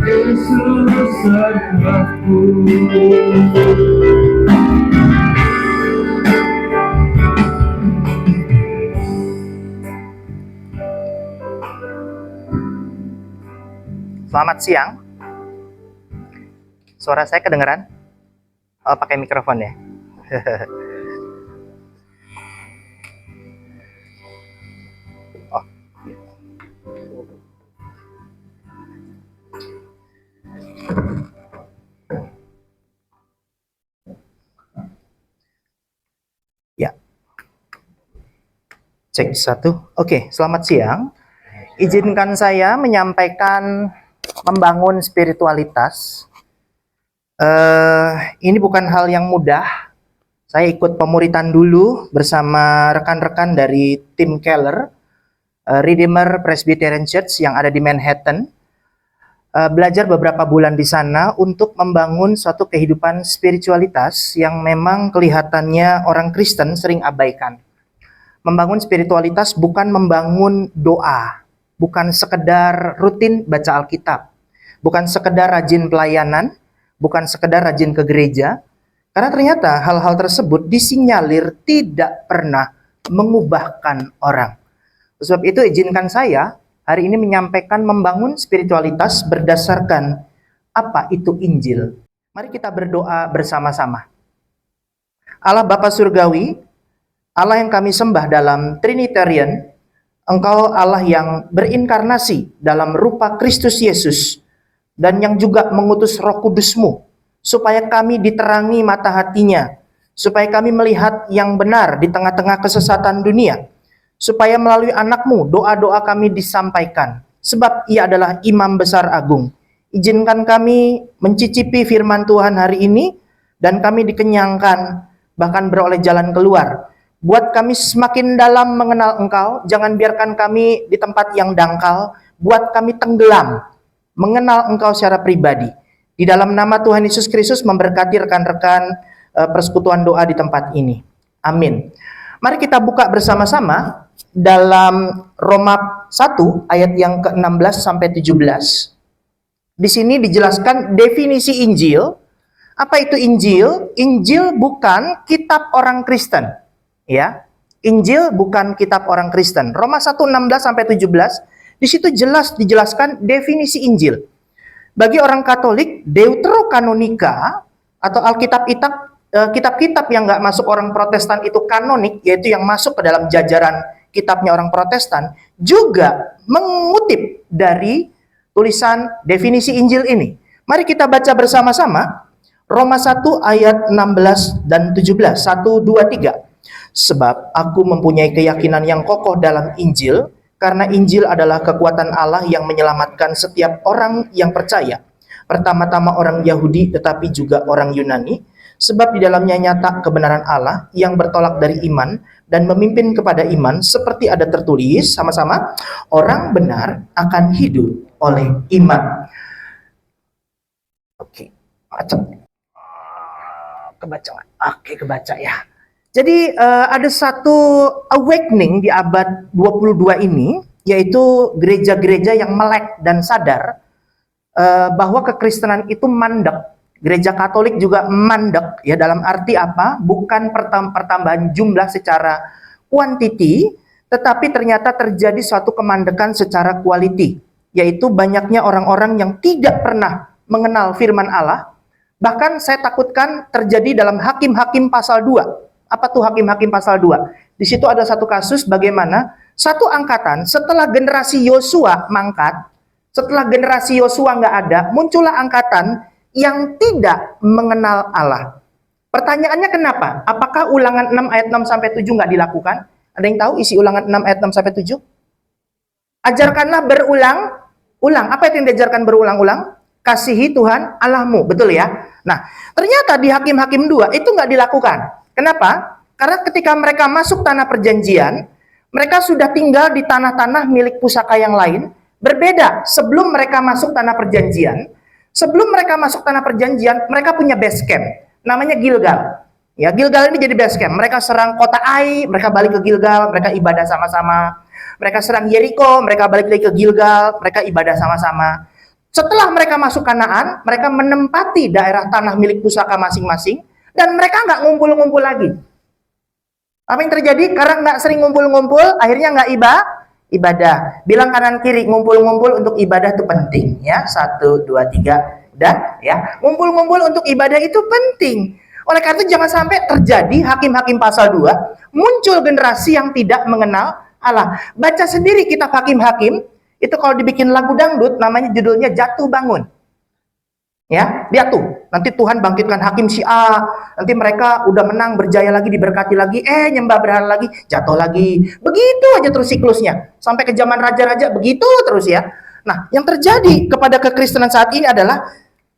Yesus serahku. Selamat siang. Suara saya kedengeran? Oh, pakai mikrofon ya. Oh. Ya. Cek satu. Oke, selamat siang. Izinkan saya menyampaikan membangun spiritualitas. Ini bukan hal yang mudah. Saya ikut pemuritan dulu bersama rekan-rekan dari tim Keller, Redeemer Presbyterian Church yang ada di Manhattan. Belajar beberapa bulan di sana untuk membangun suatu kehidupan spiritualitas yang memang kelihatannya orang Kristen sering abaikan. Membangun spiritualitas bukan membangun doa, bukan sekedar rutin baca Alkitab, bukan sekedar rajin pelayanan, bukan sekedar rajin ke gereja, karena ternyata hal-hal tersebut disinyalir tidak pernah mengubahkan orang. Sebab itu izinkan saya hari ini menyampaikan membangun spiritualitas berdasarkan apa itu Injil. Mari kita berdoa bersama-sama. Allah Bapa Surgawi, Allah yang kami sembah dalam Trinitarian, Engkau Allah yang berinkarnasi dalam rupa Kristus Yesus, dan yang juga mengutus Roh Kudus-Mu, supaya kami diterangi mata hatinya, supaya kami melihat yang benar di tengah-tengah kesesatan dunia, supaya melalui anak-Mu doa-doa kami disampaikan, sebab Ia adalah Imam Besar Agung. Izinkan kami mencicipi firman Tuhan hari ini, dan kami dikenyangkan, bahkan beroleh jalan keluar. Buat kami semakin dalam mengenal Engkau, jangan biarkan kami di tempat yang dangkal, buat kami tenggelam, mengenal Engkau secara pribadi. Di dalam nama Tuhan Yesus Kristus memberkati rekan-rekan persekutuan doa di tempat ini. Amin. Mari kita buka bersama-sama dalam Roma 1 ayat yang ke-16 sampai 17. Di sini dijelaskan definisi Injil. Apa itu Injil? Injil bukan kitab orang Kristen. Ya. Injil bukan kitab orang Kristen. Roma 1:16 sampai 17, di situ jelas dijelaskan definisi Injil. Bagi orang Katolik, Deuterokanonika atau Alkitab kitab-kitab yang nggak masuk orang Protestan itu kanonik, yaitu yang masuk ke dalam jajaran kitabnya orang Protestan, juga mengutip dari tulisan definisi Injil ini. Mari kita baca bersama-sama Roma 1 ayat 16 dan 17. 1, 2, 3. Sebab aku mempunyai keyakinan yang kokoh dalam Injil, karena Injil adalah kekuatan Allah yang menyelamatkan setiap orang yang percaya. Pertama-tama orang Yahudi, tetapi juga orang Yunani. Sebab di dalamnya nyata kebenaran Allah yang bertolak dari iman dan memimpin kepada iman, seperti ada tertulis sama-sama, orang benar akan hidup oleh iman. Oke, baca. Kebaca. Oke, kebaca ya. Jadi ada satu awakening di abad 22 ini, yaitu gereja-gereja yang melek dan sadar bahwa kekristenan itu mandek. Gereja Katolik juga mandek, ya, dalam arti apa? Bukan pertambahan jumlah secara kuantiti, tetapi ternyata terjadi suatu kemandekan secara quality, yaitu banyaknya orang-orang yang tidak pernah mengenal firman Allah. Bahkan saya takutkan terjadi dalam Hakim-Hakim pasal 2. Apa tuh Hakim-Hakim pasal 2? Di situ ada satu kasus bagaimana satu angkatan setelah generasi Yosua mangkat, setelah generasi Yosua nggak ada, muncullah angkatan yang tidak mengenal Allah. Pertanyaannya kenapa? Apakah ulangan 6 ayat 6 sampai 7 nggak dilakukan? Ada yang tahu isi ulangan 6 ayat 6 sampai 7? Ajarkanlah berulang-ulang. Apa itu yang diajarkan berulang-ulang? Kasihi Tuhan Allahmu, betul ya? Nah, ternyata di Hakim-Hakim 2 itu nggak dilakukan. Kenapa? Karena ketika mereka masuk tanah perjanjian, mereka sudah tinggal di tanah-tanah milik pusaka yang lain. Berbeda sebelum mereka masuk tanah perjanjian. Sebelum mereka masuk tanah perjanjian, mereka punya base camp, namanya Gilgal. Ya, Gilgal ini jadi base camp. Mereka serang kota Ai, mereka balik ke Gilgal, mereka ibadah sama-sama. Mereka serang Yeriko, mereka balik lagi ke Gilgal, mereka ibadah sama-sama. Setelah mereka masuk Kanaan, mereka menempati daerah tanah milik pusaka masing-masing, dan mereka nggak ngumpul-ngumpul lagi. Apa yang terjadi? Karena nggak sering ngumpul-ngumpul, akhirnya nggak ibadah. Bilang kanan kiri, ngumpul-ngumpul untuk ibadah itu penting. Ya, 1, 2, 3, dan ya, ngumpul-ngumpul untuk ibadah itu penting. Oleh karena itu jangan sampai terjadi Hakim-Hakim pasal 2 muncul generasi yang tidak mengenal Allah. Baca sendiri kitab Hakim-Hakim, itu kalau dibikin lagu dangdut namanya judulnya Jatuh Bangun. Ya, lihat tuh, nanti Tuhan bangkitkan hakim si A, nanti mereka udah menang, berjaya lagi, diberkati lagi, nyembah berhala lagi, jatuh lagi. Begitu aja terus siklusnya. Sampai ke zaman raja-raja begitu terus ya. Nah, yang terjadi kepada kekristenan saat ini adalah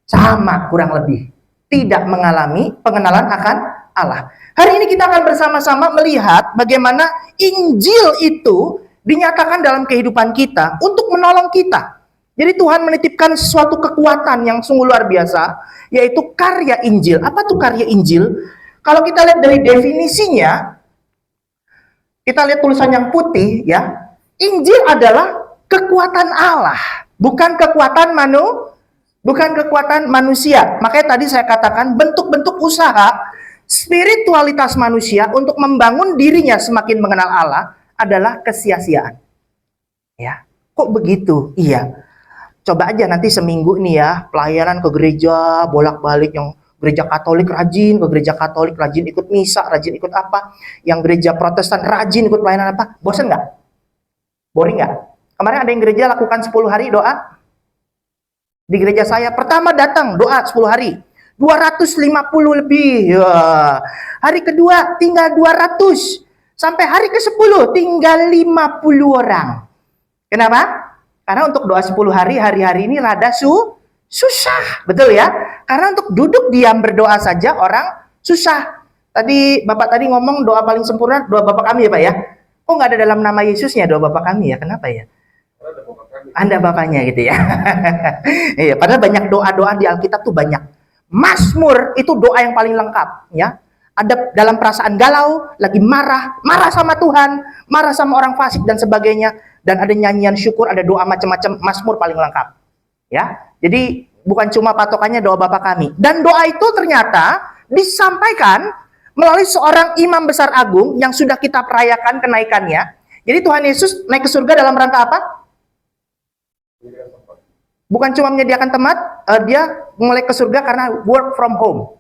sama kurang lebih. Tidak mengalami pengenalan akan Allah. Hari ini kita akan bersama-sama melihat bagaimana Injil itu dinyatakan dalam kehidupan kita untuk menolong kita. Jadi Tuhan menitipkan suatu kekuatan yang sungguh luar biasa, yaitu karya Injil. Apa tuh karya Injil? Kalau kita lihat dari definisinya, kita lihat tulisan yang putih ya, Injil adalah kekuatan Allah, bukan kekuatan manusia. Makanya tadi saya katakan bentuk-bentuk usaha spiritualitas manusia untuk membangun dirinya semakin mengenal Allah adalah kesia-siaan. Ya, kok begitu? Iya. Coba aja nanti seminggu nih ya, pelayanan ke gereja, bolak-balik, yang gereja Katolik rajin, ke gereja Katolik rajin ikut misa, rajin ikut apa, yang gereja Protestan rajin ikut pelayanan apa, bosan nggak? Boring nggak? Kemarin ada yang gereja lakukan 10 hari doa, di gereja saya, pertama datang doa 10 hari, 250 lebih, ya. Hari kedua tinggal 200, sampai hari ke-10 tinggal 50 orang. Kenapa? Karena untuk doa 10 hari, hari-hari ini rada susah. Betul ya? Karena untuk duduk diam berdoa saja orang susah. Tadi Bapak tadi ngomong doa paling sempurna, doa Bapak kami ya Pak ya? Kok nggak ada dalam nama Yesusnya doa Bapak kami ya? Kenapa ya? Anda Bapaknya gitu ya. Iya, padahal banyak doa-doa di Alkitab tuh banyak. Mazmur itu doa yang paling lengkap ya. Ada dalam perasaan galau, lagi marah sama Tuhan, marah sama orang fasik dan sebagainya. Dan ada nyanyian syukur, ada doa macam-macam, Mazmur paling lengkap. Ya, jadi bukan cuma patokannya doa Bapa kami. Dan doa itu ternyata disampaikan melalui seorang imam besar agung yang sudah kita perayakan kenaikannya. Jadi Tuhan Yesus naik ke surga dalam rangka apa? Bukan cuma menyediakan tempat, dia mulai ke surga karena work from home.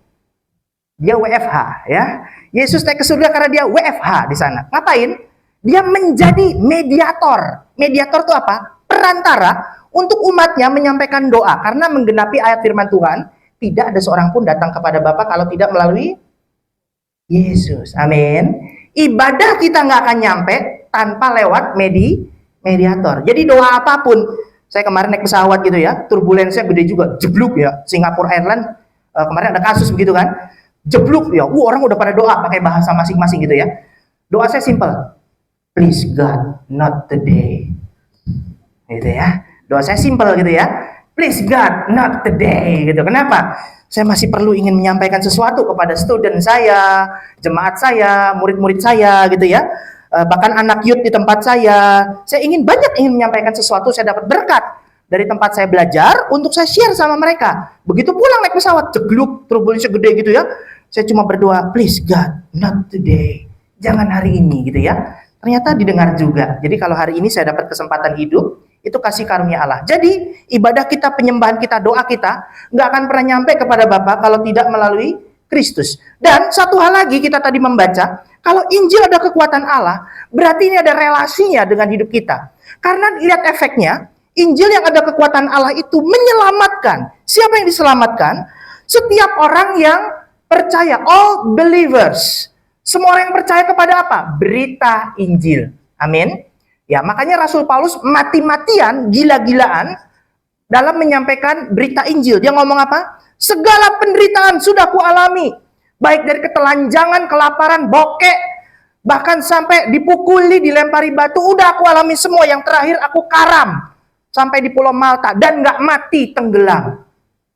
Dia WFH ya. Yesus naik ke surga karena dia WFH di sana. Ngapain? Dia menjadi mediator. Mediator itu apa? Perantara untuk umatnya menyampaikan doa. Karena menggenapi ayat firman Tuhan, tidak ada seorang pun datang kepada Bapa kalau tidak melalui Yesus. Amin. Ibadah kita nggak akan nyampe tanpa lewat mediator. Jadi doa apapun, saya kemarin naik pesawat gitu ya, turbulensinya gede juga, jebluk ya, Singapore Airlines, kemarin ada kasus begitu kan, jebluk ya, orang udah pada doa pakai bahasa masing-masing gitu ya. Doa saya simple. Please God, not today. Gitu ya. Doa saya simple gitu ya. Please God, not today. Gitu. Kenapa? Saya masih perlu ingin menyampaikan sesuatu kepada student saya, jemaat saya, murid-murid saya gitu ya. Bahkan anak youth di tempat saya. Saya ingin menyampaikan sesuatu, saya dapat berkat dari tempat saya belajar untuk saya share sama mereka. Begitu pulang naik pesawat, jegluk, turbulensi gede gitu ya. Saya cuma berdoa, please God, not today. Jangan hari ini gitu ya. Ternyata didengar juga. Jadi kalau hari ini saya dapat kesempatan hidup, itu kasih karunia Allah. Jadi ibadah kita, penyembahan kita, doa kita nggak akan pernah nyampe kepada Bapa kalau tidak melalui Kristus. Dan satu hal lagi kita tadi membaca, kalau Injil ada kekuatan Allah, berarti ini ada relasinya dengan hidup kita. Karena lihat efeknya, Injil yang ada kekuatan Allah itu menyelamatkan. Siapa yang diselamatkan? Setiap orang yang percaya, all believers. Semua orang yang percaya kepada apa? Berita Injil. Amin. Ya, makanya Rasul Paulus mati-matian, gila-gilaan dalam menyampaikan berita Injil. Dia ngomong apa? Segala penderitaan sudah kualami. Baik dari ketelanjangan, kelaparan, bokek, bahkan sampai dipukuli, dilempari batu. Udah aku alami semua. Yang terakhir aku karam. Sampai di Pulau Malta. Dan gak mati, tenggelam.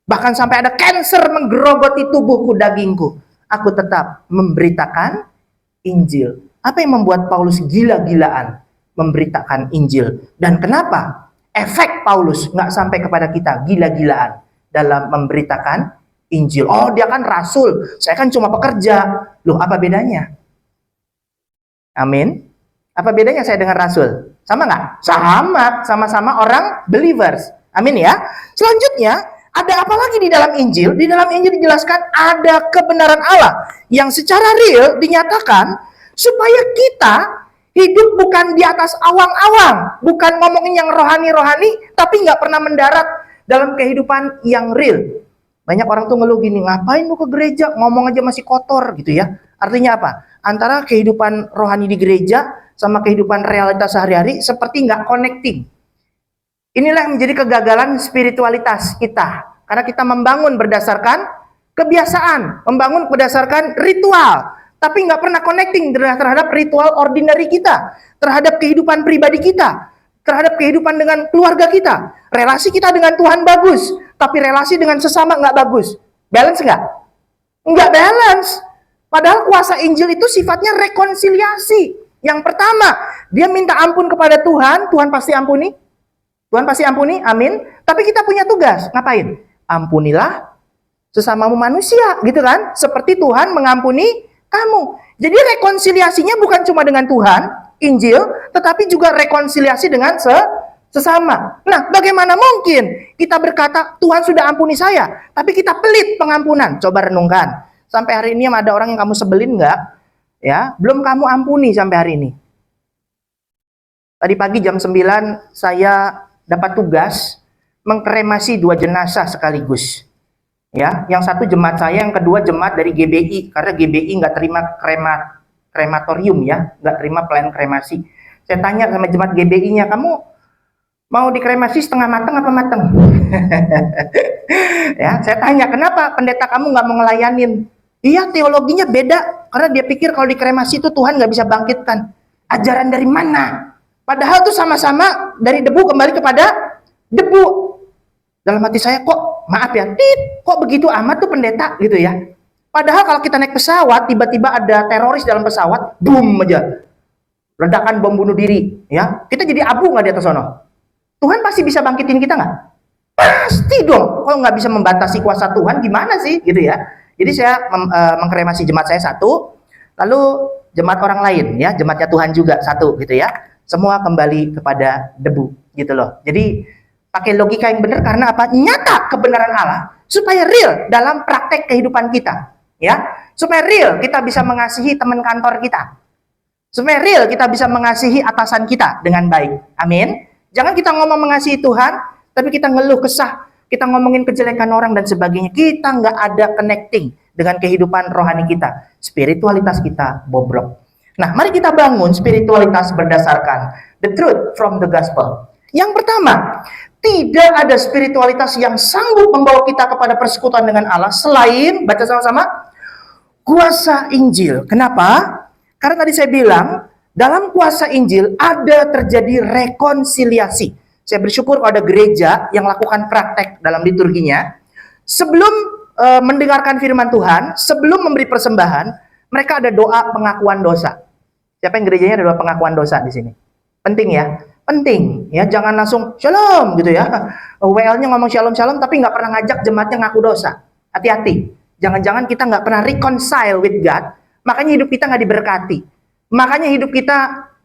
Bahkan sampai ada kanker menggerogoti tubuhku, dagingku. aku tetap memberitakan Injil. Apa yang membuat Paulus gila-gilaan memberitakan Injil? Dan kenapa efek Paulus nggak sampai kepada kita gila-gilaan dalam memberitakan Injil? Oh, dia kan rasul, saya kan cuma pekerja. Loh, apa bedanya? Amin. Apa bedanya saya dengan rasul? Sama nggak? Sama, sama-sama orang believers. Amin ya. Selanjutnya, ada apa lagi di dalam Injil? Di dalam Injil dijelaskan ada kebenaran Allah yang secara real dinyatakan supaya kita hidup bukan di atas awang-awang, bukan ngomongin yang rohani-rohani, tapi nggak pernah mendarat dalam kehidupan yang real. Banyak orang tuh ngeluh gini, ngapain lu ke gereja, ngomong aja masih kotor gitu ya. Artinya apa? Antara kehidupan rohani di gereja sama kehidupan realitas sehari-hari seperti nggak connecting. Inilah yang menjadi kegagalan spiritualitas kita. Karena kita membangun berdasarkan kebiasaan, membangun berdasarkan ritual, tapi nggak pernah connecting terhadap ritual ordinary kita, terhadap kehidupan pribadi kita, terhadap kehidupan dengan keluarga kita. Relasi kita dengan Tuhan bagus, tapi relasi dengan sesama nggak bagus. Balance nggak? Nggak balance. Padahal kuasa Injil itu sifatnya rekonsiliasi. Yang pertama, dia minta ampun kepada Tuhan, Tuhan pasti ampuni. Tuhan pasti ampuni, amin. Tapi kita punya tugas, ngapain? Ampunilah sesamamu manusia, gitu kan? Seperti Tuhan mengampuni kamu. Jadi rekonsiliasinya bukan cuma dengan Tuhan, Injil, tetapi juga rekonsiliasi dengan sesama. Nah, bagaimana mungkin kita berkata, Tuhan sudah ampuni saya, tapi kita pelit pengampunan? Coba renungkan. Sampai hari ini ada orang yang kamu sebelin nggak? Ya, belum kamu ampuni sampai hari ini. Tadi pagi jam 9 saya dapat tugas mengkremasi 2 jenazah sekaligus. Ya, yang satu jemaat saya, yang kedua jemaat dari GBI, karena GBI nggak terima krematorium ya, nggak terima pelayanan kremasi. Saya tanya sama jemaat GBI-nya, kamu mau dikremasi setengah matang apa matang? Ya, saya tanya, kenapa pendeta kamu nggak mau ngelayanin? Iya, teologinya beda, karena dia pikir kalau dikremasi itu Tuhan nggak bisa bangkitkan. Ajaran dari mana? Padahal itu sama-sama dari debu kembali kepada debu. Dalam hati saya, kok maaf ya, kok begitu amat tuh pendeta gitu ya. Padahal kalau kita naik pesawat, tiba-tiba ada teroris dalam pesawat, boom aja, ledakan bom bunuh diri, ya, kita jadi abu nggak di atas sono? Tuhan pasti bisa bangkitin kita nggak? Pasti dong. Kalau nggak bisa membatasi kuasa Tuhan, gimana sih gitu ya? Jadi saya mengkremasi jemaat saya satu, lalu jemaat orang lain, ya, jemaatnya Tuhan juga satu gitu ya. Semua kembali kepada debu gitu loh. Jadi pakai logika yang benar, karena apa? Nyata kebenaran Allah supaya real dalam praktek kehidupan kita, ya. Supaya real kita bisa mengasihi teman kantor kita. Supaya real kita bisa mengasihi atasan kita dengan baik. Amin. Jangan kita ngomong mengasihi Tuhan, tapi kita ngeluh kesah, kita ngomongin kejelekan orang dan sebagainya. Kita nggak ada connecting dengan kehidupan rohani kita. Spiritualitas kita bobrok. Nah, mari kita bangun spiritualitas berdasarkan the truth from the gospel. Yang pertama, tidak ada spiritualitas yang sanggup membawa kita kepada persekutuan dengan Allah selain, baca sama-sama, kuasa Injil. Kenapa? Karena tadi saya bilang, dalam kuasa Injil ada terjadi rekonsiliasi. Saya bersyukur ada gereja yang lakukan praktek dalam liturginya. Sebelum mendengarkan firman Tuhan, sebelum memberi persembahan, mereka ada doa pengakuan dosa. Siapa yang gerejanya ada doa pengakuan dosa di sini? Penting ya. Penting ya, jangan langsung shalom gitu ya. WL-nya ngomong shalom tapi nggak pernah ngajak jemaatnya ngaku dosa. Hati-hati. Jangan-jangan kita nggak pernah reconcile with God, makanya hidup kita nggak diberkati. Makanya hidup kita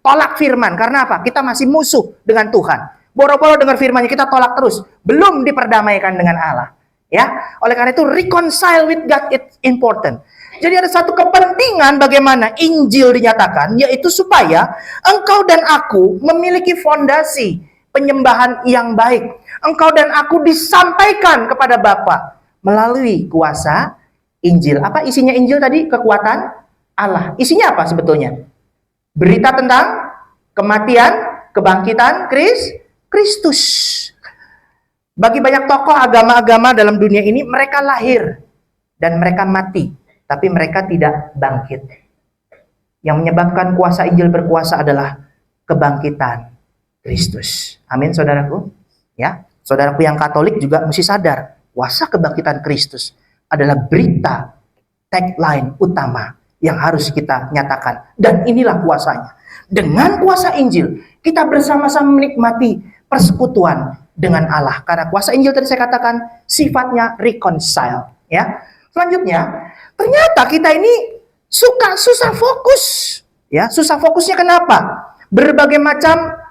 tolak firman. Karena apa? Kita masih musuh dengan Tuhan. Boro-boro dengar firmannya kita tolak terus, belum diperdamaikan dengan Allah. Ya, oleh karena itu reconcile with God it's important. Jadi ada satu kepentingan bagaimana Injil dinyatakan, yaitu supaya engkau dan aku memiliki fondasi penyembahan yang baik. Engkau dan aku disampaikan kepada Bapa melalui kuasa Injil. Apa isinya Injil tadi? Kekuatan Allah. Isinya apa sebetulnya? Berita tentang kematian, kebangkitan Kristus. Bagi banyak tokoh agama-agama dalam dunia ini, mereka lahir dan mereka mati, tapi mereka tidak bangkit. Yang menyebabkan kuasa Injil berkuasa adalah kebangkitan Kristus. Amin, saudaraku. Ya, saudaraku yang Katolik juga mesti sadar, kuasa kebangkitan Kristus adalah berita tagline utama yang harus kita nyatakan. Dan inilah kuasanya. Dengan kuasa Injil, kita bersama-sama menikmati persekutuan dengan Allah. Karena kuasa Injil tadi saya katakan sifatnya reconcile. Ya. Selanjutnya, ternyata kita ini susah fokus. Ya, susah fokusnya kenapa? Berbagai macam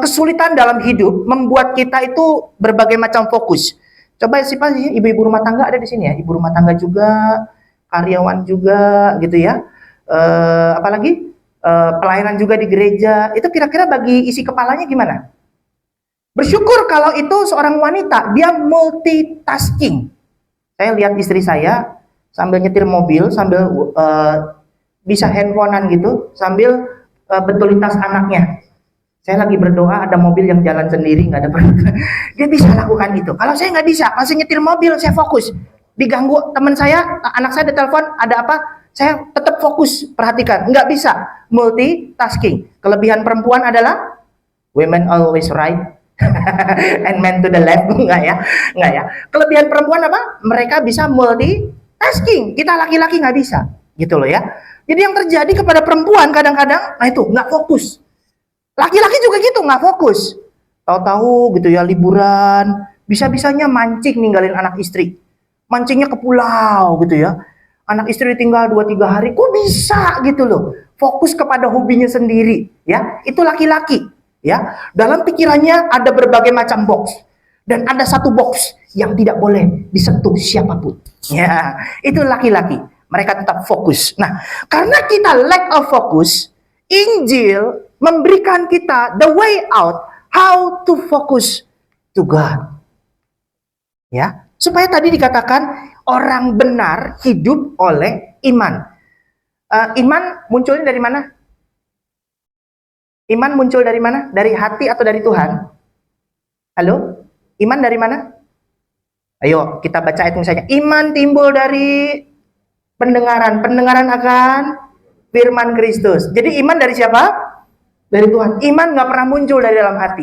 kesulitan dalam hidup membuat kita itu berbagai macam fokus. Coba siapa sih ibu-ibu rumah tangga ada di sini ya? Ibu rumah tangga juga, karyawan juga, gitu ya. Apalagi pelayanan juga di gereja. Itu kira-kira bagi isi kepalanya gimana? Bersyukur kalau itu seorang wanita, dia multitasking. Saya lihat istri saya sambil nyetir mobil, sambil bisa handphonean gitu, sambil betulitas anaknya. Saya lagi berdoa, ada mobil yang jalan sendiri, nggak ada perintah. Dia bisa lakukan itu. Kalau saya nggak bisa, masih nyetir mobil, saya fokus. Diganggu teman saya, anak saya ditelepon, ada apa? Saya tetap fokus, perhatikan. Nggak bisa multitasking. Kelebihan perempuan adalah women always right and men to the left. Nggak ya. Kelebihan perempuan apa? Mereka bisa multitasking. Kita laki-laki nggak bisa, gitu loh ya. Jadi yang terjadi kepada perempuan kadang-kadang, nah itu nggak fokus. Laki-laki juga gitu, nggak fokus. Tahu-tahu gitu ya, liburan, bisa-bisanya mancing ninggalin anak istri. Mancingnya ke pulau gitu ya. Anak istri tinggal 2-3 hari, kok bisa gitu loh. Fokus kepada hobinya sendiri, ya. Itu laki-laki, ya. Dalam pikirannya ada berbagai macam box. Dan ada satu box yang tidak boleh disentuh siapapun. Ya, itu laki-laki. Mereka tetap fokus. Nah, karena kita lack of focus, Injil memberikan kita the way out how to focus to God. Ya, supaya tadi dikatakan orang benar hidup oleh iman. Iman munculnya dari mana? Iman muncul dari mana? Dari hati atau dari Tuhan? Halo? Iman dari mana? Ayo kita baca ayat misalnya. Iman timbul dari pendengaran akan firman Kristus. Jadi iman dari siapa? Dari Tuhan. Iman nggak pernah muncul dari dalam hati.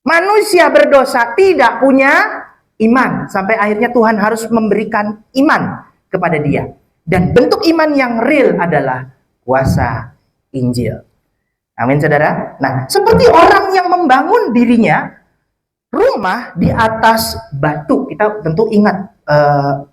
Manusia berdosa tidak punya iman. Sampai akhirnya Tuhan harus memberikan iman kepada dia. Dan bentuk iman yang real adalah kuasa Injil. Amin saudara. Nah, seperti orang yang membangun dirinya rumah di atas batu. Kita tentu ingat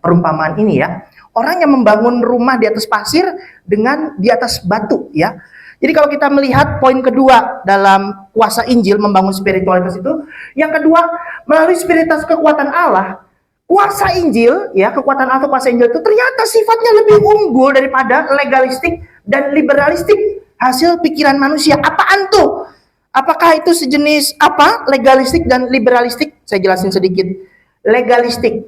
perumpamaan ini ya. Orang yang membangun rumah di atas pasir dengan di atas batu ya. Jadi kalau kita melihat poin kedua dalam kuasa Injil membangun spiritualitas itu, yang kedua melalui spiritualitas kekuatan Allah, kuasa Injil ya, kekuatan Allah, kuasa Injil itu ternyata sifatnya lebih unggul daripada legalistik dan liberalistik hasil pikiran manusia. Apaan tuh? Apakah itu sejenis apa? Legalistik dan liberalistik? Saya jelasin sedikit. Legalistik,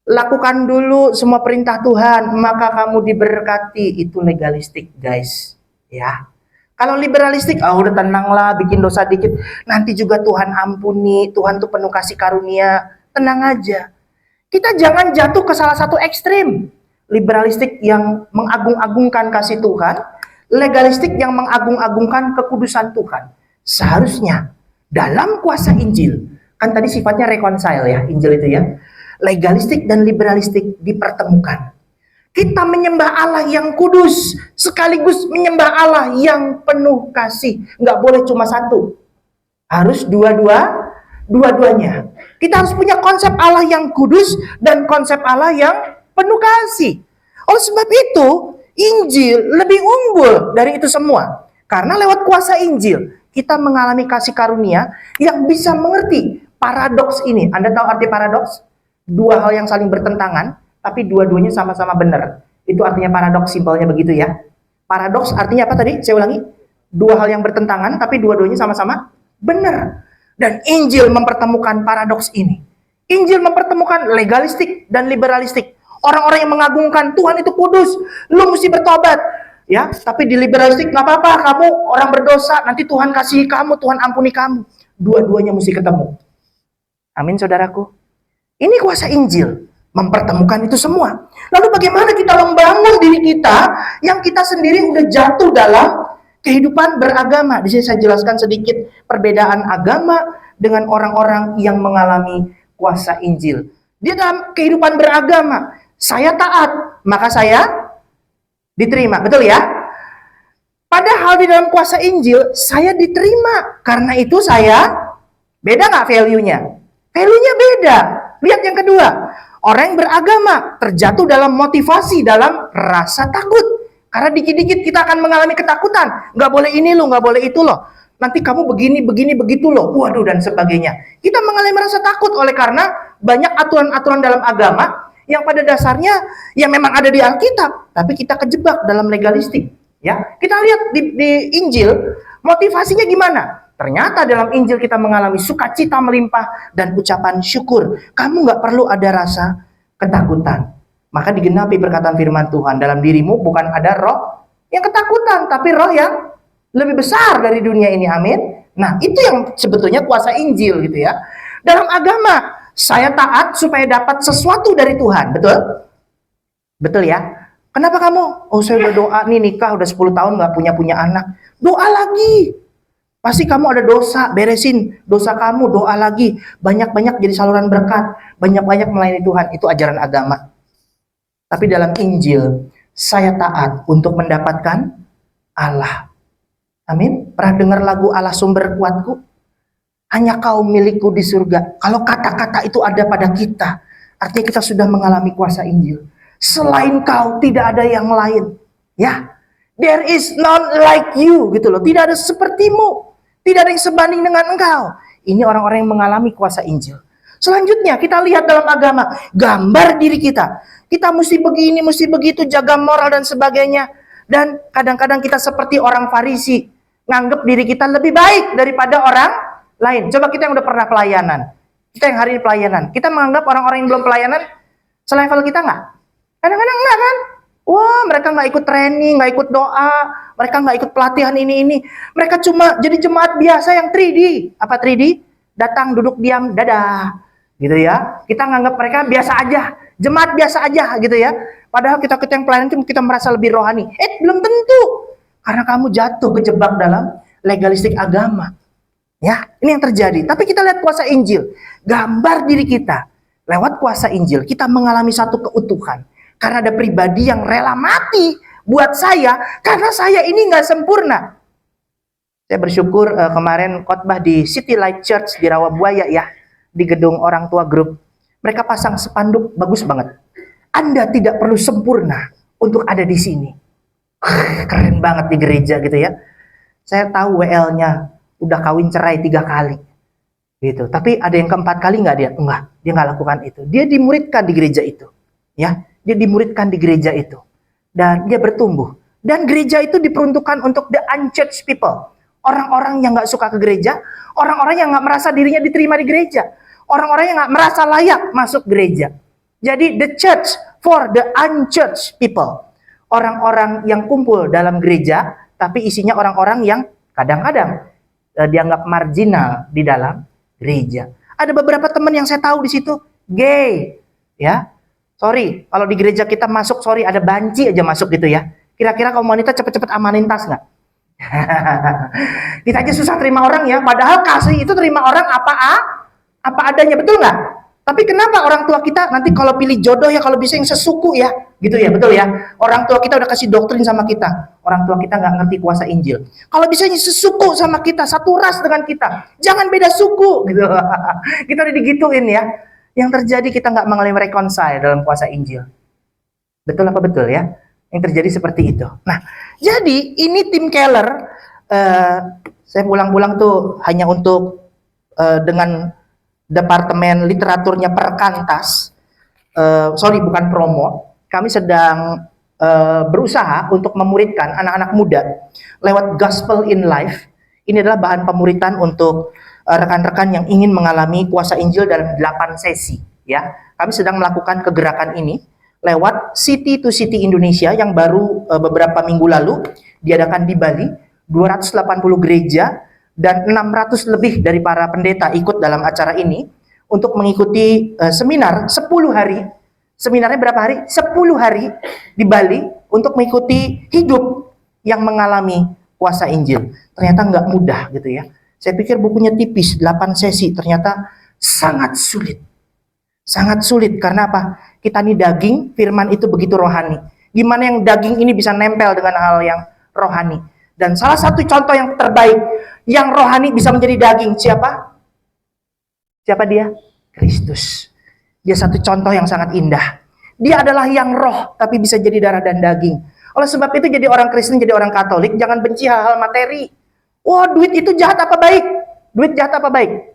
lakukan dulu semua perintah Tuhan, maka kamu diberkati. Itu legalistik, guys. Ya. Kalau liberalistik, udah tenanglah, bikin dosa dikit, nanti juga Tuhan ampuni, Tuhan tuh penuh kasih karunia, tenang aja. Kita jangan jatuh ke salah satu ekstrim. Liberalistik yang mengagung-agungkan kasih Tuhan, legalistik yang mengagung-agungkan kekudusan Tuhan. Seharusnya dalam kuasa Injil, kan tadi sifatnya reconcile ya, Injil itu ya. Legalistik dan liberalistik dipertemukan. Kita menyembah Allah yang kudus, sekaligus menyembah Allah yang penuh kasih. Nggak boleh cuma satu. Harus dua-duanya. Kita harus punya konsep Allah yang kudus dan konsep Allah yang penuh kasih. Oleh sebab itu, Injil lebih unggul dari itu semua. Karena lewat kuasa Injil, kita mengalami kasih karunia yang bisa mengerti paradoks ini. Anda tahu arti paradoks? Dua hal yang saling bertentangan, tapi dua-duanya sama-sama benar. Itu artinya paradoks, simpelnya begitu ya. Paradoks artinya apa tadi? Saya ulangi. Dua hal yang bertentangan, tapi dua-duanya sama-sama benar. Dan Injil mempertemukan paradoks ini. Injil mempertemukan legalistik dan liberalistik. Orang-orang yang mengagungkan Tuhan itu kudus, lu mesti bertobat. Ya, tapi di liberalistik nggak apa-apa, kamu orang berdosa, nanti Tuhan kasih kamu, Tuhan ampuni kamu. Dua-duanya mesti ketemu. Amin saudaraku. Ini kuasa Injil mempertemukan itu semua. Lalu bagaimana kita membangun diri kita yang kita sendiri udah jatuh dalam kehidupan beragama? Di sini saya jelaskan sedikit perbedaan agama dengan orang-orang yang mengalami kuasa Injil. Dia dalam kehidupan beragama, Saya taat, maka saya diterima. Betul ya? Padahal di dalam kuasa Injil, saya diterima. Karena itu saya, beda nggak value-nya? Value-nya beda. Lihat yang kedua. Orang yang beragama terjatuh dalam motivasi, dalam rasa takut. Karena dikit-dikit kita akan mengalami ketakutan. Nggak boleh ini loh, nggak boleh itu loh. Nanti kamu begini, begitu loh. Waduh, dan sebagainya. Kita mengalami rasa takut oleh karena banyak aturan-aturan dalam agama yang pada dasarnya yang memang ada di Alkitab. Tapi kita kejebak dalam legalistik. Ya, kita lihat di Injil, motivasinya gimana? Ternyata dalam Injil kita mengalami sukacita melimpah dan ucapan syukur. Kamu nggak perlu ada rasa ketakutan. Maka digenapi perkataan firman Tuhan, dalam dirimu bukan ada roh yang ketakutan, tapi roh yang lebih besar dari dunia ini. Amin. Nah, itu yang sebetulnya kuasa Injil gitu ya. Dalam agama, saya taat supaya dapat sesuatu dari Tuhan. Betul? Betul ya? Kenapa kamu? Oh, saya udah doa nih, nikah udah 10 tahun nggak punya anak. Doa lagi. Pasti kamu ada dosa, beresin dosa kamu, doa lagi. Banyak-banyak jadi saluran berkat. Banyak-banyak melayani Tuhan. Itu ajaran agama. Tapi dalam Injil, saya taat untuk mendapatkan Allah. Amin. Pernah dengar lagu Allah sumber kuatku? Hanya kau milikku di surga. Kalau kata-kata itu ada pada kita, artinya kita sudah mengalami kuasa Injil. Selain kau tidak ada yang lain. Ya, there is none like you gitu loh. Tidak ada sepertimu. Tidak ada yang sebanding dengan engkau. Ini orang-orang yang mengalami kuasa Injil. Selanjutnya kita lihat dalam agama, gambar diri kita. Kita mesti begini, mesti begitu, jaga moral dan sebagainya. Dan kadang-kadang kita seperti orang Farisi, nganggap diri kita lebih baik daripada orang lain. Coba kita yang udah pernah pelayanan, kita yang hari ini pelayanan, kita menganggap orang-orang yang belum pelayanan selevel kita nggak? Kadang-kadang enggak kan? Wah, mereka nggak ikut training, nggak ikut doa, mereka nggak ikut pelatihan ini. Mereka cuma jadi jemaat biasa yang 3D. Apa 3D? Datang, duduk, diam, dadah. Gitu ya. Kita nganggap mereka biasa aja, jemaat biasa aja gitu ya. Padahal kita yang pelayanan itu kita merasa lebih rohani. Belum tentu. Karena kamu jatuh kejebak dalam legalistik agama. Ya, ini yang terjadi. Tapi kita lihat kuasa Injil. Gambar diri kita. Lewat kuasa Injil, kita mengalami satu keutuhan. Karena ada pribadi yang rela mati buat saya, karena saya ini nggak sempurna. Saya bersyukur kemarin khotbah di City Light Church di Rawabuaya ya, di gedung orang tua grup. Mereka pasang spanduk bagus banget. Anda tidak perlu sempurna untuk ada di sini. Keren banget di gereja gitu ya. Saya tahu WL-nya udah kawin cerai 3 kali. Gitu. Tapi ada yang keempat kali nggak dia? Enggak, dia nggak lakukan itu. Dia dimuridkan di gereja itu. Ya, dia dimuridkan di gereja itu. Dan dia bertumbuh. Dan gereja itu diperuntukkan untuk the unchurched people. Orang-orang yang nggak suka ke gereja, orang-orang yang nggak merasa dirinya diterima di gereja, orang-orang yang nggak merasa layak masuk gereja. Jadi the church for the unchurched people. Orang-orang yang kumpul dalam gereja, tapi isinya orang-orang yang kadang-kadang dianggap marginal di dalam gereja. Ada beberapa teman yang saya tahu di situ gay, ya. Sorry, kalau di gereja kita masuk, sorry ada banci aja masuk gitu ya. Kira-kira kaum wanita cepet-cepet amanin tas nggak? Kita aja susah terima orang ya, padahal kasih itu terima orang apa adanya, betul nggak? Tapi kenapa orang tua kita nanti kalau pilih jodoh ya kalau bisa yang sesuku ya, gitu ya, betul ya? Orang tua kita udah kasih doktrin sama kita, orang tua kita nggak ngerti kuasa Injil. Kalau bisa yang sesuku sama kita, satu ras dengan kita, jangan beda suku, gitu. Kita udah digituin ya. Yang terjadi kita nggak mengalami reconcile dalam kuasa Injil. Betul apa betul ya? Yang terjadi seperti itu. Nah, jadi ini tim Keller, saya pulang-pulang tuh hanya untuk dengan departemen literaturnya Perkantas, sorry bukan promo, kami sedang berusaha untuk memuridkan anak-anak muda lewat Gospel in Life. Ini adalah bahan pemuritan untuk rekan-rekan yang ingin mengalami kuasa Injil dalam 8 sesi. Ya, kami sedang melakukan kegerakan ini lewat City to City Indonesia yang baru beberapa minggu lalu diadakan di Bali. 280 gereja dan 600 lebih dari para pendeta ikut dalam acara ini untuk mengikuti seminar 10 hari. Seminarnya berapa hari? 10 hari di Bali untuk mengikuti hidup yang mengalami kuasa Injil. Ternyata nggak mudah gitu ya. Saya pikir bukunya tipis, 8 sesi, ternyata sangat sulit. Sangat sulit, karena apa? Kita nih daging, firman itu begitu rohani. Gimana yang daging ini bisa nempel dengan hal yang rohani? Dan salah satu contoh yang terbaik, yang rohani bisa menjadi daging, siapa? Siapa dia? Kristus. Dia satu contoh yang sangat indah. Dia adalah yang roh, tapi bisa jadi darah dan daging. Oleh sebab itu, jadi orang Kristen, jadi orang Katolik, jangan benci hal-hal materi. Wah, duit itu jahat apa baik? Duit jahat apa baik?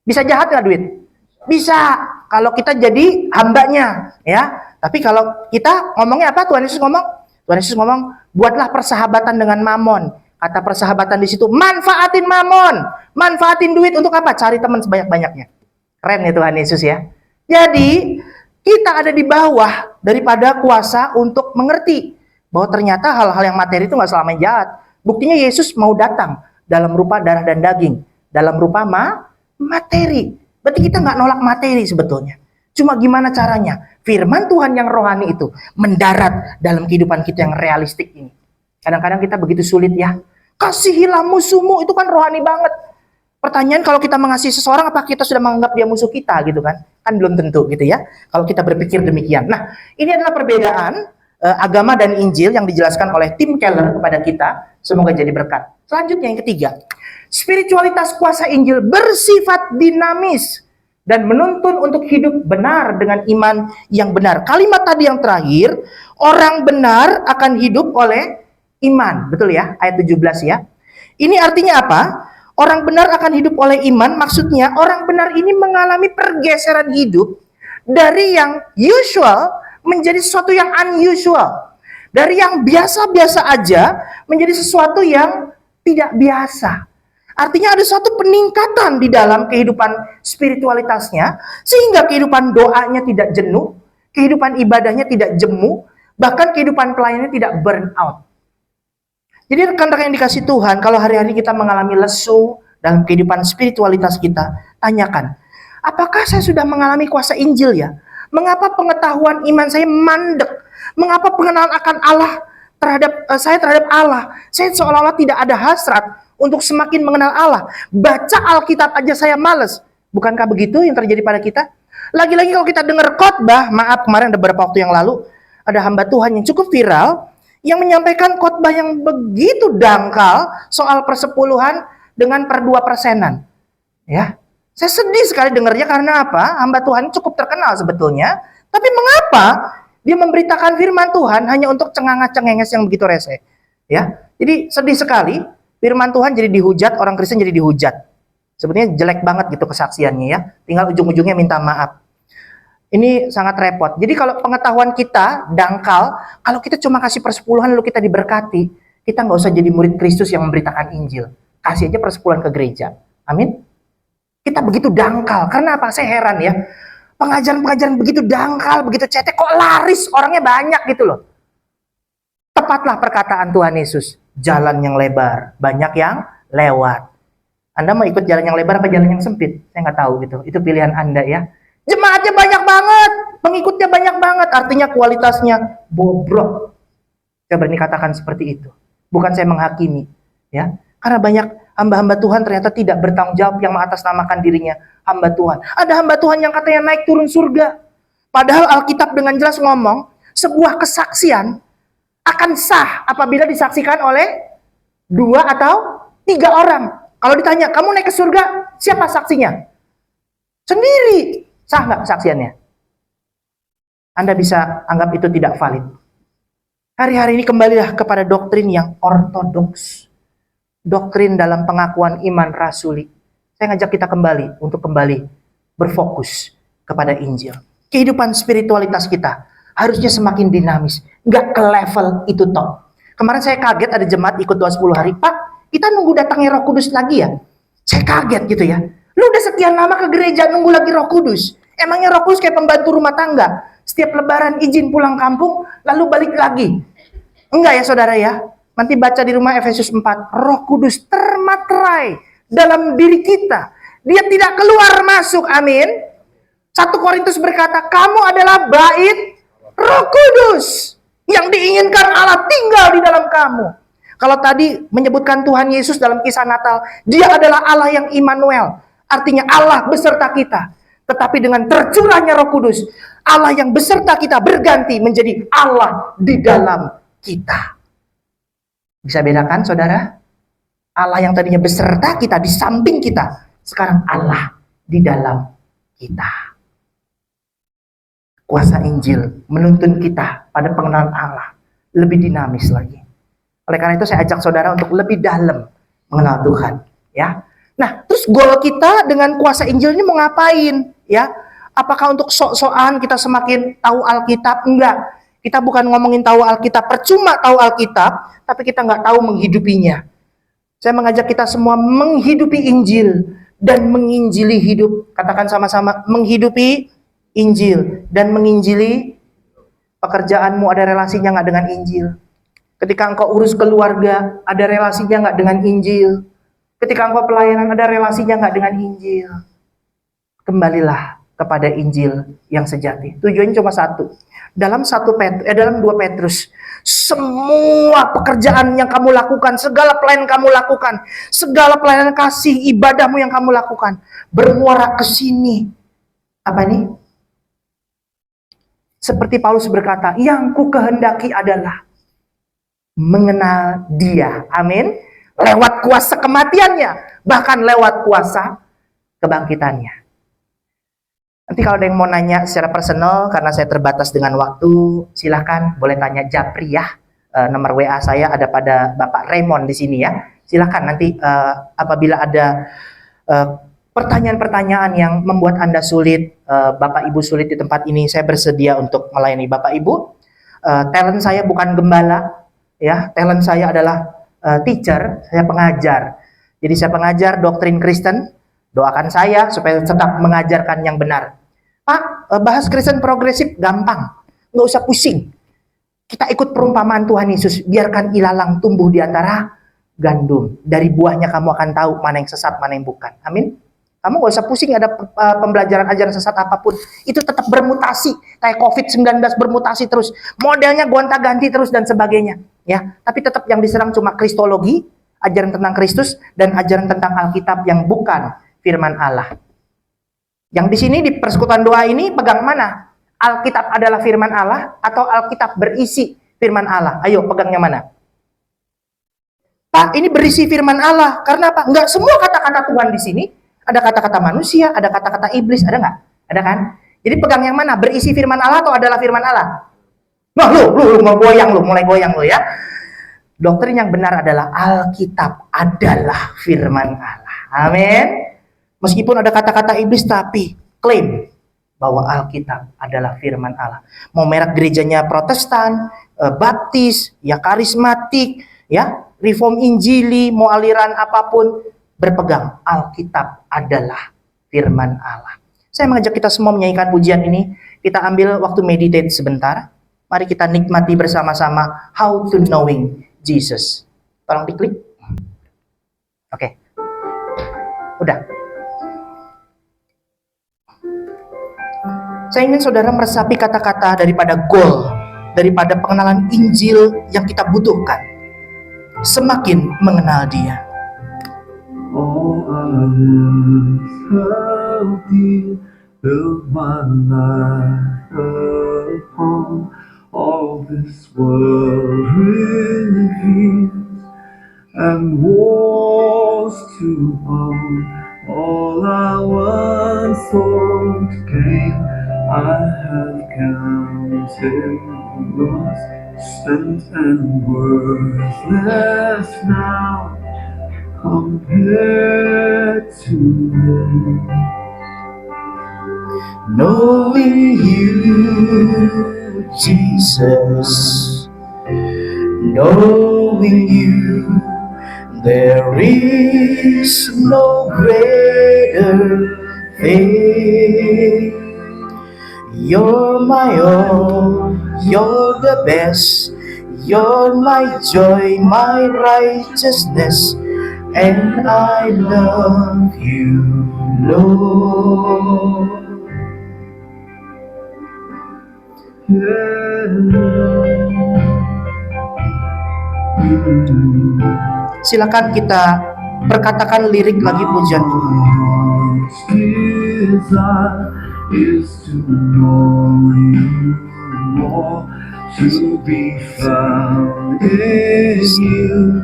Bisa jahat nggak duit? Bisa, kalau kita jadi hambanya, ya. Tapi kalau kita ngomongnya apa? Tuhan Yesus ngomong, buatlah persahabatan dengan mamon. Kata persahabatan di situ, manfaatin mamon, manfaatin duit untuk apa? Cari teman sebanyak-banyaknya. Keren ya Tuhan Yesus ya. Jadi kita ada di bawah daripada kuasa untuk mengerti bahwa ternyata hal-hal yang materi itu nggak selamanya jahat. Buktinya Yesus mau datang dalam rupa darah dan daging, dalam rupa materi. Berarti kita nggak nolak materi sebetulnya. Cuma gimana caranya? Firman Tuhan yang rohani itu mendarat dalam kehidupan kita yang realistik ini. Kadang-kadang kita begitu sulit ya. Kasihilah musuhmu, itu kan rohani banget. Pertanyaan, kalau kita mengasihi seseorang, apa kita sudah menganggap dia musuh kita gitu kan? Kan belum tentu gitu ya, kalau kita berpikir demikian. Nah, ini adalah perbedaan agama dan Injil yang dijelaskan oleh Tim Keller kepada kita. Semoga jadi berkat. Selanjutnya yang ketiga, spiritualitas kuasa Injil bersifat dinamis dan menuntun untuk hidup benar dengan iman yang benar. Kalimat tadi yang terakhir, orang benar akan hidup oleh iman. Betul ya, ayat 17 ya. Ini artinya apa? Orang benar akan hidup oleh iman, maksudnya orang benar ini mengalami pergeseran hidup dari yang usual menjadi sesuatu yang unusual. Dari yang biasa-biasa aja menjadi sesuatu yang tidak biasa. Artinya ada suatu peningkatan di dalam kehidupan spiritualitasnya, sehingga kehidupan doanya tidak jenuh, kehidupan ibadahnya tidak jemu, bahkan kehidupan pelayanannya tidak burn out. Jadi rekan-rekan yang dikasih Tuhan, kalau hari-hari kita mengalami lesu dalam kehidupan spiritualitas kita, tanyakan, apakah saya sudah mengalami kuasa Injil ya? Mengapa pengetahuan iman saya mandek? Mengapa pengenalan akan Allah terhadap Allah? Saya seolah-olah tidak ada hasrat untuk semakin mengenal Allah. Baca Alkitab aja saya males. Bukankah begitu yang terjadi pada kita? Lagi-lagi kalau kita dengar khotbah, maaf kemarin ada beberapa waktu yang lalu, ada hamba Tuhan yang cukup viral, yang menyampaikan khotbah yang begitu dangkal soal persepuluhan dengan per 2%-an. Ya, saya sedih sekali dengarnya, karena apa? Hamba Tuhan cukup terkenal sebetulnya, tapi mengapa dia memberitakan firman Tuhan hanya untuk cengangas-cengenges yang begitu rese? Ya, jadi sedih sekali. Firman Tuhan jadi dihujat, orang Kristen jadi dihujat. Sebetulnya jelek banget gitu kesaksiannya ya. Tinggal ujung-ujungnya minta maaf. Ini sangat repot. Jadi kalau pengetahuan kita dangkal, kalau kita cuma kasih persepuluhan lalu kita diberkati, kita nggak usah jadi murid Kristus yang memberitakan Injil. Kasih aja persepuluhan ke gereja. Amin. Kita begitu dangkal. Karena apa? Saya heran ya. Pengajaran-pengajaran begitu dangkal, begitu cetek, kok laris, orangnya banyak gitu loh. Tepatlah perkataan Tuhan Yesus. Jalan yang lebar, banyak yang lewat. Anda mau ikut jalan yang lebar apa jalan yang sempit? Saya nggak tahu gitu. Itu pilihan Anda ya. Jemaatnya banyak banget, pengikutnya banyak banget, artinya kualitasnya bobrok. Saya berani katakan seperti itu. Bukan saya menghakimi, ya. Karena banyak hamba-hamba Tuhan ternyata tidak bertanggung jawab yang mengatasnamakan dirinya hamba Tuhan. Ada hamba Tuhan yang katanya naik turun surga. Padahal Alkitab dengan jelas ngomong, sebuah kesaksian akan sah apabila disaksikan oleh 2 atau 3 orang. Kalau ditanya, kamu naik ke surga, siapa saksinya? Sendiri. Sah nggak kesaksiannya? Anda bisa anggap itu tidak valid. Hari-hari ini kembalilah kepada doktrin yang ortodoks. Doktrin dalam pengakuan iman rasuli. Saya ngajak kita kembali untuk kembali berfokus kepada Injil. Kehidupan spiritualitas kita harusnya semakin dinamis. Nggak ke level itu toh. Kemarin saya kaget ada jemaat ikut doa 10 hari. Pak, kita nunggu datangnya Roh Kudus lagi ya? Saya kaget gitu ya. Lu udah sekian lama ke gereja nunggu lagi Roh Kudus. Emangnya Roh Kudus kayak pembantu rumah tangga? Setiap lebaran izin pulang kampung, lalu balik lagi. Enggak ya saudara ya. Nanti baca di rumah Efesus 4. Roh Kudus termaterai dalam diri kita. Dia tidak keluar masuk, amin. 1 Korintus berkata, kamu adalah bait Roh Kudus. Yang diinginkan Allah tinggal di dalam kamu. Kalau tadi menyebutkan Tuhan Yesus dalam kisah Natal, dia adalah Allah yang Immanuel. Artinya Allah beserta kita. Tetapi dengan tercurahnya Roh Kudus, Allah yang beserta kita berganti menjadi Allah di dalam kita. Bisa bedakan, saudara? Allah yang tadinya beserta kita, di samping kita, sekarang Allah di dalam kita. Kuasa Injil menuntun kita pada pengenalan Allah lebih dinamis lagi. Oleh karena itu saya ajak saudara untuk lebih dalam mengenal Tuhan, ya. Nah, terus goal kita dengan kuasa Injil ini mau ngapain? Ya, apakah untuk sok-sokan kita semakin tahu Alkitab? Enggak. Kita bukan ngomongin tahu Alkitab, percuma tahu Alkitab, tapi kita nggak tahu menghidupinya. Saya mengajak kita semua menghidupi Injil dan menginjili hidup. Katakan sama-sama, menghidupi Injil dan menginjili. Pekerjaanmu ada relasinya nggak dengan Injil? Ketika engkau urus keluarga, ada relasinya nggak dengan Injil? Ketika engkau pelayanan, ada relasinya nggak dengan Injil? Kembalilah kepada Injil yang sejati. Tujuannya cuma satu. Dalam 2 Petrus, semua pekerjaan yang kamu lakukan, segala pelayanan kamu lakukan, segala pelayanan kasih, ibadahmu yang kamu lakukan, bermuara ke sini. Apa ini? Seperti Paulus berkata, yang ku kehendaki adalah mengenal Dia. Amin. Lewat kuasa kematiannya, bahkan lewat kuasa kebangkitannya. Nanti kalau ada yang mau nanya secara personal, karena saya terbatas dengan waktu, silahkan boleh tanya Japri ya. Nomor WA saya ada pada Bapak Raymond di sini ya. Silahkan nanti apabila ada pertanyaan-pertanyaan yang membuat Anda sulit, Bapak Ibu sulit di tempat ini, saya bersedia untuk melayani Bapak Ibu. Talent saya bukan gembala, ya. Talent saya adalah teacher, saya pengajar. Jadi saya pengajar doktrin Kristen. Doakan saya supaya tetap mengajarkan yang benar. Pak, bahas Kristen progresif gampang, nggak usah pusing. Kita ikut perumpamaan Tuhan Yesus, biarkan ilalang tumbuh di antara gandum. Dari buahnya kamu akan tahu mana yang sesat, mana yang bukan. Amin. Kamu nggak usah pusing ada pembelajaran ajaran sesat apapun. Itu tetap bermutasi. Kayak COVID-19 bermutasi terus. Modelnya gonta-ganti terus dan sebagainya. Ya, tapi tetap yang diserang cuma kristologi, ajaran tentang Kristus, dan ajaran tentang Alkitab yang bukan firman Allah. Yang di sini di persekutuan doa ini pegang mana? Alkitab adalah firman Allah atau Alkitab berisi firman Allah? Ayo pegangnya mana? Pak, ini berisi firman Allah. Karena apa? Enggak semua kata-kata Tuhan di sini. Ada kata-kata manusia, ada kata-kata iblis, ada nggak? Ada kan? Jadi pegang yang mana? Berisi firman Allah atau adalah firman Allah? Nah, lu mau goyang lu, mulai goyang lu ya. Doktrin yang benar adalah Alkitab adalah firman Allah. Amin. Meskipun ada kata-kata iblis, tapi klaim bahwa Alkitab adalah firman Allah. Mau merek gerejanya Protestan, Baptis, ya karismatik, ya Reform Injili, mau aliran apapun, berpegang Alkitab adalah firman Allah. Saya mengajak kita semua menyanyikan pujian ini. Kita ambil waktu meditate sebentar. Mari kita nikmati bersama-sama How to Knowing Jesus. Tolong diklik. Oke. Udah. Saya ingin saudara meresapi kata-kata daripada goal, daripada pengenalan Injil yang kita butuhkan. Semakin mengenal Dia. Oh, I how deep build my life upon all this world reveals, and walls to bound. All I once thought gain, I have counted lost, spent and worthless now, compared to them. Knowing you, Jesus, knowing you, there is no greater thing. You're my all, you're the best, you're my joy, my righteousness, and I love you, Lord. Silakan kita perkatakan lirik lagi pujian ini. is to know you more, to be found in you,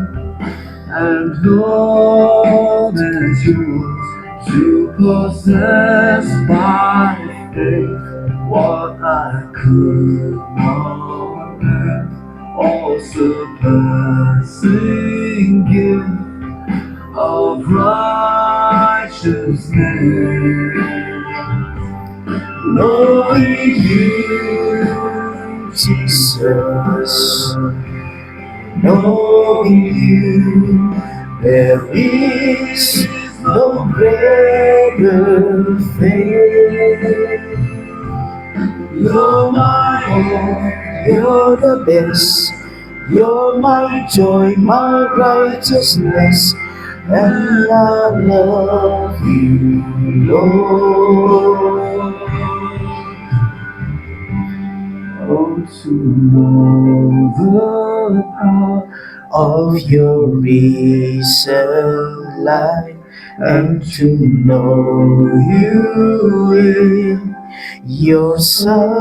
and all that's yours, to possess by faith what I could not have, all surpassing gift of righteousness. Knowing you, Jesus, knowing you, there is no greater thing. You're my all, you're the best. You're my joy, my righteousness, and I love you, Lord. oh, to know the power Of your risen life, and to know you in your suffering,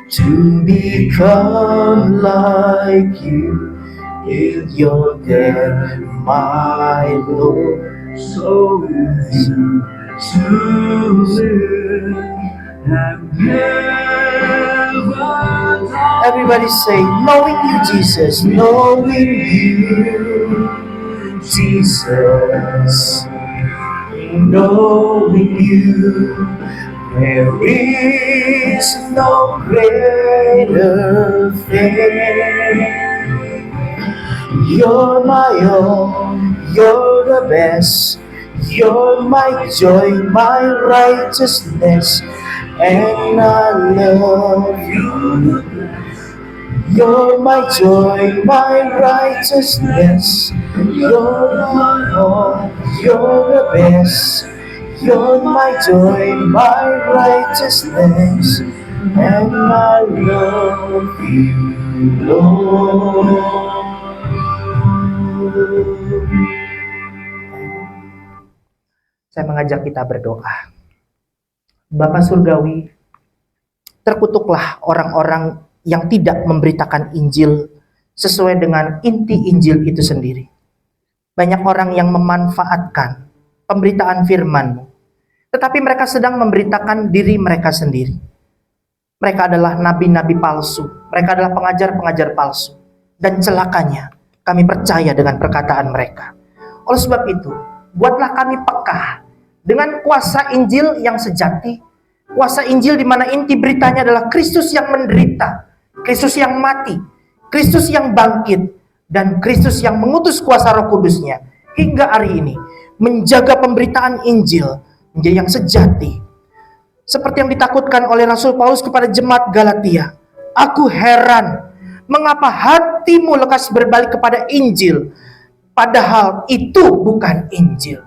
to become like you in your death, my Lord. so with you to live and never die. Everybody say, knowing you, Jesus, knowing you, Jesus, knowing you, there is no greater thing. You're my all, you're the best, you're my joy, my righteousness, and I love you. You're my joy, my righteousness. You're my all, you're the best. You're my joy, my righteousness. And I love you, Lord. Saya mengajak kita berdoa. Bapa Surgawi, terkutuklah orang-orang yang tidak memberitakan Injil sesuai dengan inti Injil itu sendiri. Banyak orang yang memanfaatkan pemberitaan firman-Mu, tetapi mereka sedang memberitakan diri mereka sendiri. Mereka adalah nabi-nabi palsu, mereka adalah pengajar-pengajar palsu, dan celakanya kami percaya dengan perkataan mereka. Oleh sebab itu, buatlah kami peka dengan kuasa Injil yang sejati, kuasa Injil di mana inti beritanya adalah Kristus yang menderita, Kristus yang mati, Kristus yang bangkit, dan Kristus yang mengutus kuasa Roh Kudus-Nya hingga hari ini menjaga pemberitaan Injil menjadi yang sejati. Seperti yang ditakutkan oleh Rasul Paulus kepada jemaat Galatia, aku heran mengapa hatimu lekas berbalik kepada Injil, padahal itu bukan Injil.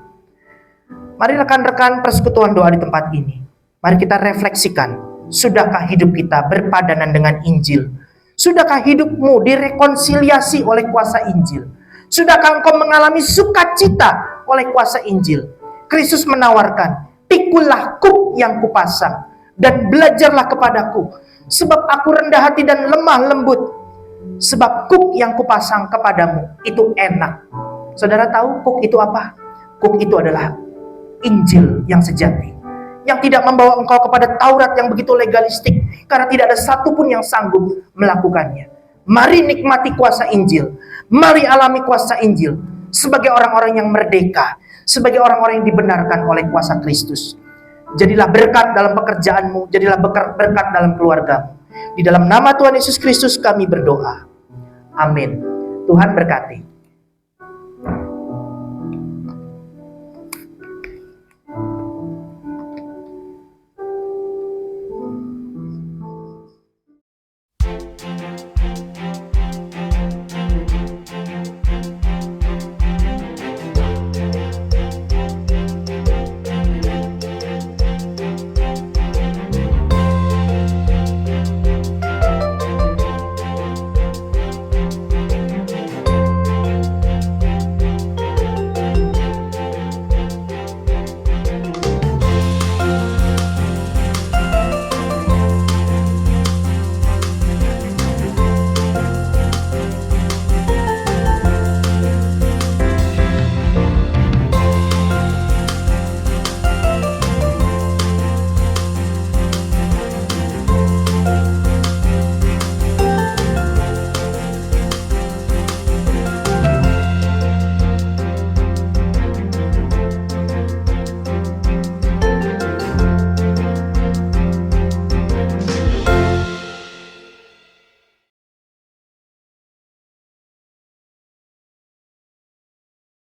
Mari rekan-rekan persekutuan doa di tempat ini, mari kita refleksikan, sudahkah hidup kita berpadanan dengan Injil? Sudahkah hidupmu direkonsiliasi oleh kuasa Injil? Sudahkah engkau mengalami sukacita oleh kuasa Injil? Kristus menawarkan, pikulah kuk yang kupasang dan belajarlah kepadaku, sebab aku rendah hati dan lemah lembut. Sebab kuk yang kupasang kepadamu itu enak. Saudara tahu kuk itu apa? Kuk itu adalah Injil yang sejati, yang tidak membawa engkau kepada Taurat yang begitu legalistik, karena tidak ada satupun yang sanggup melakukannya. Mari nikmati kuasa Injil, mari alami kuasa Injil sebagai orang-orang yang merdeka, sebagai orang-orang yang dibenarkan oleh kuasa Kristus. Jadilah berkat dalam pekerjaanmu, jadilah berkat dalam keluargamu. Di dalam nama Tuhan Yesus Kristus kami berdoa. Amin. Tuhan berkati.